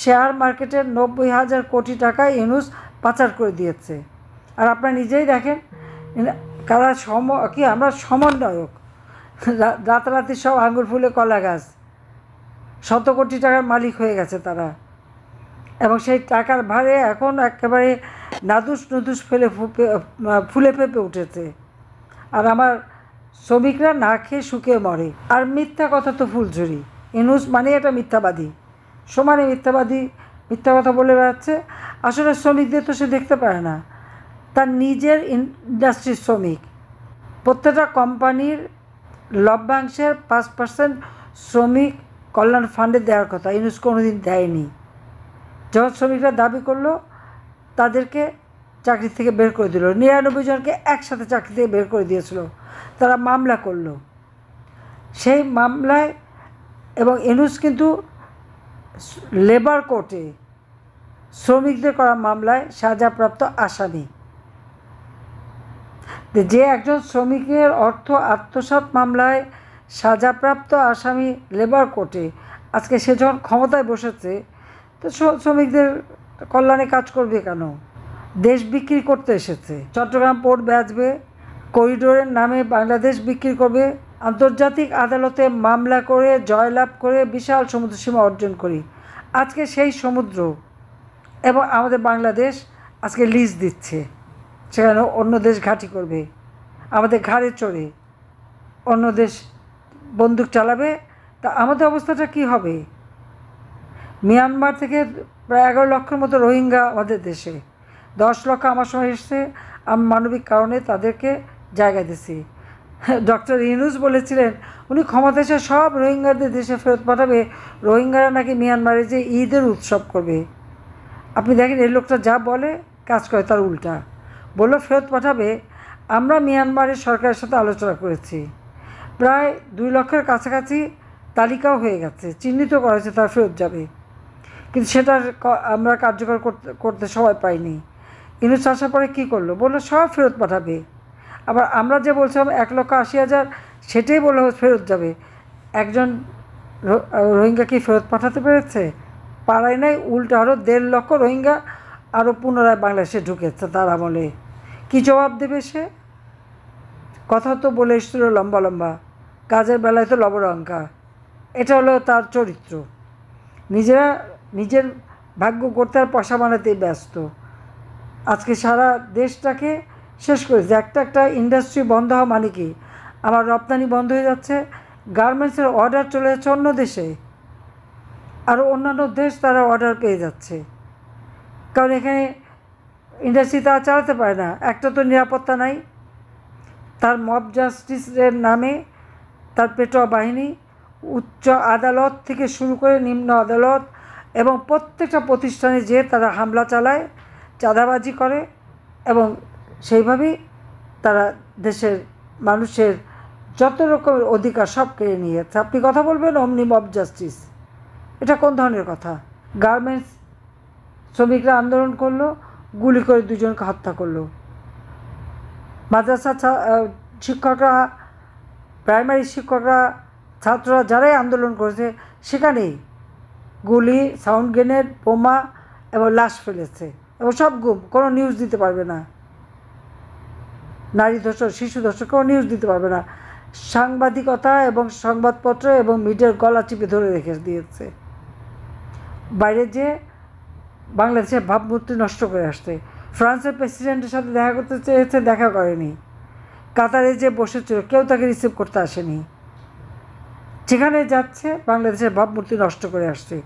Share মার্কেটের 90,000 কোটি টাকা ইউনূস পাচার করে দিয়েছে। আর আপনারা নিজেই দেখেন কারা আমরা সমন্বয়ক, রাতারাতি সব আঙুর ফুলে কলা গাছ, শত কোটি টাকার মালিক হয়ে গেছে তারা, এবং সেই টাকার ভারে এখন একেবারে নাদুস নুদুস ফুলে ফেপে উঠেছে। আর আমার শ্রমিকরা না খেয়ে শুকিয়ে মরে। আর মিথ্যা কথা তো ফুলঝুরি। ইউনূস মানে এটা মিথ্যাবাদী, সমানে মিথ্যাবাদী, মিথ্যা কথা বলে বেড়াচ্ছে। আসলে শ্রমিকদের তো সে দেখতে পারে না, তার নিজের ইন্ডাস্ট্রির শ্রমিক। প্রত্যেকটা কোম্পানির লভ্যাংশের 5% শ্রমিক কল্যাণ ফান্ডে দেওয়ার কথা, ইউনূস কোনোদিন দেয়নি। যখন শ্রমিকরা দাবি করলো তাদেরকে চাকরি থেকে বের করে দিল, 99 জনকে একসাথে চাকরি থেকে বের করে দিয়েছিল। তারা মামলা করলো, সেই মামলায়, এবং ইউনূস কিন্তু লেবার কোর্টে শ্রমিকদের করা মামলায় সাজাপ্রাপ্ত আসামি। যে একজন শ্রমিকের অর্থ আত্মসাৎ মামলায় সাজাপ্রাপ্ত আসামি লেবার কোর্টে, আজকে সে যখন ক্ষমতায় বসেছে তো শ্রমিকদের কল্যাণে কাজ করবে কেন? দেশ বিক্রি করতে এসেছে। চট্টগ্রাম পোর্ট বেচবে, করিডোরের নামে বাংলাদেশ বিক্রি করবে, আন্তর্জাতিক আদালতে মামলা করে জয়লাভ করে বিশাল সমুদ্র সীমা অর্জন করি। আজকে সেই সমুদ্র এবং আমাদের বাংলাদেশ আজকে লিজ দিচ্ছে, সেখানে অন্য দেশ ঘাঁটি করবে, আমাদের ঘাড়ে চড়ে অন্য দেশ বন্দুক চালাবে। তা আমাদের অবস্থাটা কি হবে? মিয়ানমার থেকে প্রায় 11 লক্ষের মতো রোহিঙ্গা আমাদের দেশে, 10 লক্ষ আমার সময় এসছে, আমি মানবিক কারণে তাদেরকে জায়গা দিছি। ডক্টর ইউনূস বলেছিলেন উনি ক্ষমতা এসে সব রোহিঙ্গাদের দেশে ফেরত পাঠাবে, রোহিঙ্গারা নাকি মিয়ানমারে যে ঈদের উৎসব করবে। আপনি দেখেন এই লোকটা যা বলে কাজ করে তার উল্টা। বললো ফেরত পাঠাবে। আমরা মিয়ানমারের সরকারের সাথে আলোচনা করেছি, প্রায় 2 লক্ষের কাছাকাছি তালিকাও হয়ে গেছে, চিহ্নিত করা হয়েছে তার ফেরত যাবে, কিন্তু সেটা আমরা কার্যকর করতে সময় পাইনি। ইউনূস আসার পরে কী করলো? বললো সব ফেরত পাঠাবে। আবার আমরা যে বলছিলাম 1,80,000 সেটাই বললো ফেরত যাবে। একজন রোহিঙ্গা কি ফেরত পাঠাতে পেরেছে? পারায় নাই। উল্টো আরও 1.5 লক্ষ রোহিঙ্গা আরও পুনরায় বাংলাদেশে ঢুকেছে তার আমলে। কী জবাব দেবে সে? কথা তো বলে এসেছিল লম্বা লম্বা, কাজের বেলায় তো লবণাঙ্কা। এটা হলো তার চরিত্র। নিজের ভাগ্য করতে আর পয়সা বানাতেই ব্যস্ত। আজকে সারা দেশটাকে শেষ করেছে। একটা ইন্ডাস্ট্রি বন্ধ হওয়া মানে কি? আমার রপ্তানি বন্ধ হয়ে যাচ্ছে, গার্মেন্টসের অর্ডার চলে যাচ্ছে অন্য দেশে, আরও অন্যান্য দেশ তারা অর্ডার পেয়ে যাচ্ছে, কারণ এখানে ইন্ডাস্ট্রি তারা চালাতে পারে না। একটা তো নিরাপত্তা নাই। তার মব জাস্টিসের নামে তার পেটোয়া বাহিনী উচ্চ আদালত থেকে শুরু করে নিম্ন আদালত এবং প্রত্যেকটা প্রতিষ্ঠানে যে তারা হামলা চালায়, চাঁদাবাজি করে, এবং সেইভাবেই তারা দেশের মানুষের যত রকমের অধিকার সব কেড়ে নিয়েছে। আপনি কথা বলবেন অমনি মব জাস্টিস, এটা কোন ধরনের কথা? গার্মেন্টস শ্রমিকরা আন্দোলন করলো, গুলি করে 2 জনকে হত্যা করলো। মাদ্রাসা শিক্ষকরা, প্রাইমারি শিক্ষকরা, ছাত্ররা যারাই আন্দোলন করেছে সেখানেই গুলি, সাউন্ড গ্রেনেড, বোমা এবং লাশ ফেলেছে, এবং সব গুম, কোনো নিউজ দিতে পারবে না। নারী ধর্ষণ, শিশু ধর্ষণ, কোনো নিউজ দিতে পারবে না। সাংবাদিকতা এবং সংবাদপত্র এবং মিডিয়ার গলা চিপে ধরে রেখে দিয়েছে। বাইরে যে বাংলাদেশের ভাবমূর্তি নষ্ট করে আসছে। ফ্রান্সের প্রেসিডেন্টের সাথে দেখা করতে চেয়েছে, দেখা করেনি। কাতারে যে বসেছিল কেউ তাকে রিসিভ করতে আসেনি। যেখানে যাচ্ছে বাংলাদেশের ভাবমূর্তি নষ্ট করে আসছে,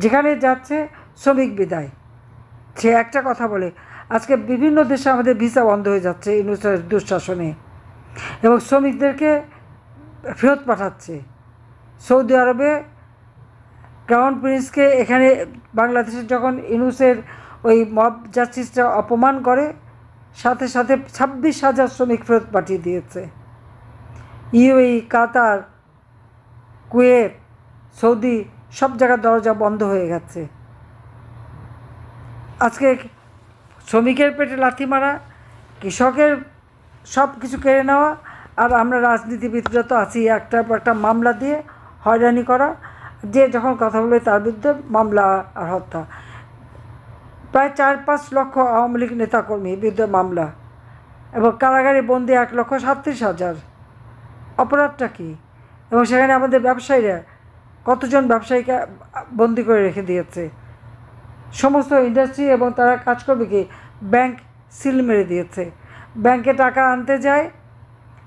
যেখানে যাচ্ছে শ্রমিক বিদায়। সে একটা কথা বলে, আজকে বিভিন্ন দেশে আমাদের ভিসা বন্ধ হয়ে যাচ্ছে ইউনূসের দুঃশাসনে, এবং শ্রমিকদেরকে ফেরত পাঠাচ্ছে। সৌদি আরবে ক্রাউন প্রিন্সকে এখানে বাংলাদেশে যখন ইউনূসের ওই মব জাস্টিসটা অপমান করে, সাথে সাথে 26,000 শ্রমিক ফেরত পাঠিয়ে দিয়েছে। ইউএই, কাতার, কুয়েত, সৌদি সব জায়গার দরজা বন্ধ হয়ে গেছে। আজকে শ্রমিকের পেটে লাথি মারা, কৃষকের সব কিছু কেড়ে নেওয়া, আর আমরা রাজনীতিবিদরা তো আছি একটা মামলা দিয়ে হয়রানি করা। যে যখন কথা বলে তার বিরুদ্ধে মামলা আর হত্যা। প্রায় 4-5 লক্ষ আওয়ামী লীগ নেতাকর্মীর বিরুদ্ধে মামলা এবং কারাগারে বন্দি 1,37,000। অপরাধটা কী? এবং সেখানে আমাদের ব্যবসায়ীরা, কতজন ব্যবসায়ীকে বন্দি করে রেখে দিয়েছে। সমস্ত ইন্ডাস্ট্রি এবং তারা কাজ করবে কি, ব্যাংক সিল মেরে দিয়েছে। ব্যাংকে টাকা আনতে যায়,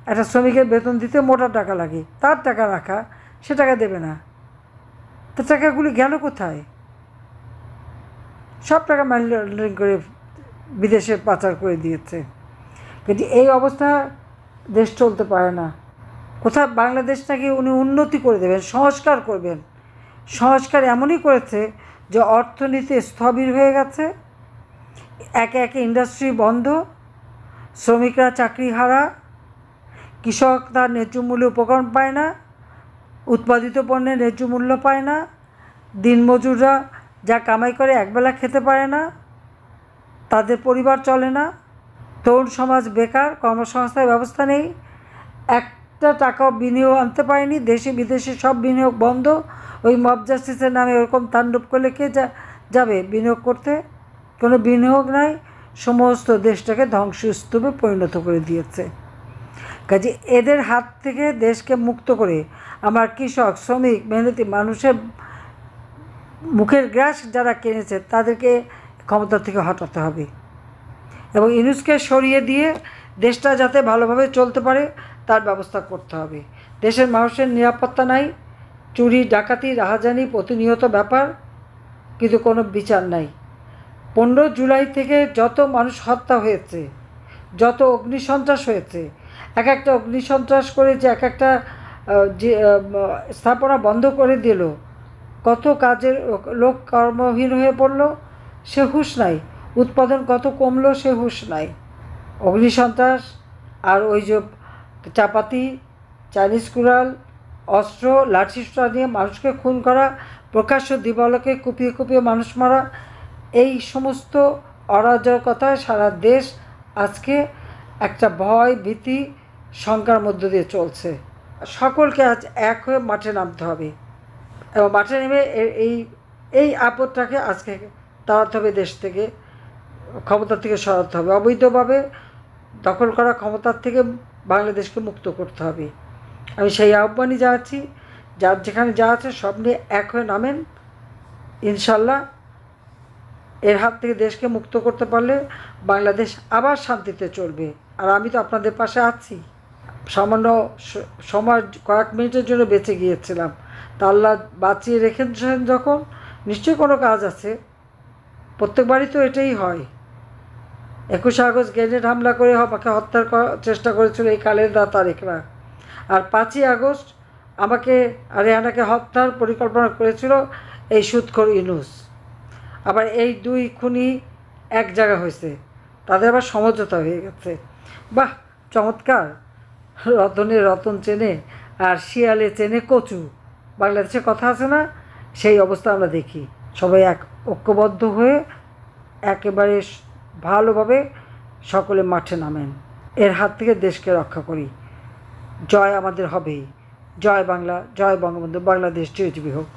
একটা শ্রমিকের বেতন দিতে মোটা টাকা লাগে, তার টাকা রাখা, সে টাকা দেবে না। তো টাকাগুলি গেল কোথায়? সব টাকা মানি লন্ডারিং করে বিদেশে পাচার করে দিয়েছে। কিন্তু এই অবস্থা, দেশ চলতে পারে না। কোথায় বাংলাদেশ নাকি উনি উন্নতি করে দেবেন, সংস্কার করবেন। সংস্কার এমনই করেছে যে অর্থনীতি স্থবির হয়ে গেছে, একে একে ইন্ডাস্ট্রি বন্ধ, শ্রমিকরা চাকরি হারা, কৃষক তার ন্যায্য মূল্যে উপকরণ পায় না, উৎপাদিত পণ্যের ন্যায্য মূল্য পায় না, দিনমজুররা যা কামাই করে একবেলা খেতে পারে না, তাদের পরিবার চলে না, তরুণ সমাজ বেকার, কর্মসংস্থানের ব্যবস্থা নেই, একটা টাকাও বিনিয়োগ আনতে পারেনি, দেশে বিদেশে সব বিনিয়োগ বন্ধ। ওই মব জাস্টিসের নামে ওরকম তাণ্ডব করলে কে যাবে বিনিয়োগ করতে? কোনো বিনিয়োগ নাই, সমস্ত দেশটাকে ধ্বংসস্তূপে পরিণত করে দিয়েছে। কাজে এদের হাত থেকে দেশকে মুক্ত করে আমার কৃষক, শ্রমিক, মেহনতি মানুষের মুখের গ্রাস যারা কিনেছে তাদেরকে ক্ষমতা থেকে হটাতে হবে এবং ইউনূসকে সরিয়ে দিয়ে দেশটা যাতে ভালোভাবে চলতে পারে তার ব্যবস্থা করতে হবে। দেশের মানুষের নিরাপত্তা নাই, চুরি ডাকাতি রাহাজানি প্রতিনিয়ত ব্যাপার, কিন্তু কোনো বিচার নাই। 15 জুলাই থেকে যত মানুষ হত্যা হয়েছে, যত অগ্নিসন্ত্রাস হয়েছে, এক একটা অগ্নিসন্ত্রাস করে যে এক একটা যে স্থাপনা বন্ধ করে দিল, কত কাজের লোক কর্মহীন হয়ে পড়ল, সে হুঁশ নাই। উৎপাদন কত কমলো, সে হুঁশ নাই। অগ্নিসন্ত্রাস আর ওই যে চাপাতি, চাইনিজ কুড়াল, অস্ত্র, লাঠিসোঁটা নিয়ে মানুষকে খুন করা, প্রকাশ্য দিবালোকে কুপিয়ে কুপিয়ে মানুষ মারা, এই সমস্ত অরাজকতায় সারা দেশ আজকে একটা ভয়, ভীতি, শঙ্কার মধ্য দিয়ে চলছে। সকলকে আজ এক হয়ে মাঠে নামতে হবে এবং মাঠে নেমে এই আপদটাকে আজকে তাড়াতে হবে, দেশ থেকে, ক্ষমতা থেকে সরাতে হবে। অবৈধভাবে দখল করা ক্ষমতার থেকে বাংলাদেশকে মুক্ত করতে হবে। আমি সেই আহ্বানই জানাচ্ছি, যার যেখানে যা আছে সব নিয়ে এক হয়ে নামেন। ইনশাল্লাহ এর হাত থেকে দেশকে মুক্ত করতে পারলে বাংলাদেশ আবার শান্তিতে চলবে। আর আমি তো আপনাদের পাশে আছি। সামান্য সময়, কয়েক মিনিটের জন্য বেঁচে গিয়েছিলাম, তা আল্লাহ বাঁচিয়ে রেখেছেন যখন, নিশ্চয়ই কোনো কাজ আছে। প্রত্যেকবারই তো এটাই হয়। 21 আগস্ট গ্রেনেড হামলা করে আমাকে হত্যার চেষ্টা করেছিল এই খালেদা তারেকরা, আর 5ই আগস্ট আমাকে আর রেহানাকে হত্যার পরিকল্পনা করেছিল এই সুদখোর ইউনূস। আবার এই দুই খুনি এক জায়গা হয়েছে, তাদের আবার সমঝোতা হয়ে গেছে। বাহ, চমৎকার! রতনে রতন চেনে আর শিয়ালে চেনে কচু, বাংলাদেশে কথা আছে না, সেই অবস্থা আমরা দেখি। সবাই ঐক্যবদ্ধ হয়ে একেবারে ভালোভাবে সকলে মাঠে নামেন, এর হাত থেকে দেশকে রক্ষা করি। জয় আমাদের হবেই। জয় বাংলা, জয় বঙ্গবন্ধু, বাংলাদেশ চিরজীবী হোক।